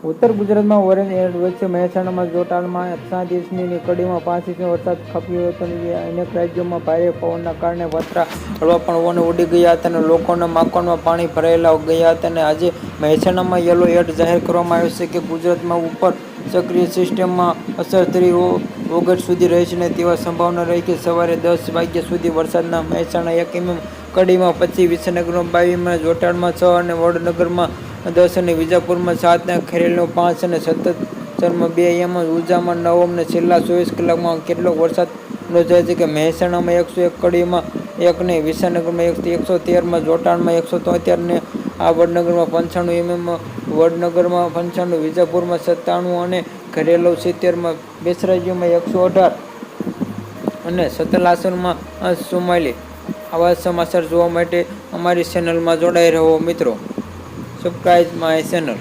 ઉત્તર ગુજરાતમાં orange alert વચ્ચે મહેસાણામાં જોટાણમાં 7 ઇંચની કડીમાં 5 ઇંચ વરસાદ ખાબક્યો હતો. અનેક રાજ્યોમાં ભારે પવનના કારણે પતરા, હળવા પવનો ઉડી ગયા હતા અને લોકોના મકાનમાં પાણી ભરાયેલા ગયા હતા. અને આજે મહેસાણામાં યલો એલર્ટ જાહેર કરવામાં આવ્યો છે કે ગુજરાતમાં ઉપર સક્રિય સિસ્ટમમાં અસર 3 ઓગસ્ટ સુધી રહેશે અને તેવા સંભાવના રહી કે સવારે 10 વાગ્યા સુધી વરસાદના મહેસાણા 1 mm, કડીમાં 25, વિસનગરમાં 22, જોટાણમાં 6 અને વડનગરમાં 10 અને વિજાપુરમાં 7 અને ખેરેલમાં 5 અને સત્તરમાં 2 mm, ઉંઝામાં 9 અને છેલ્લા 24 કલાકમાં કેટલોક વરસાદ નોંધાયો છે કે મહેસાણામાં 101, કડીમાં 1 ને વિસનગરમાં 113, જોટાણમાં 173 ને વડનગરમાં 95 mm, વડનગરમાં 95, વિજાપુરમાં 97 અને ખેરેલો 70, બેસરાજીમાં 118 અને સતલાસરમાં 44. આવા સમાચાર જોવા માટે અમારી ચેનલમાં જોડાઈ રહો મિત્રો. Subscribe my channel.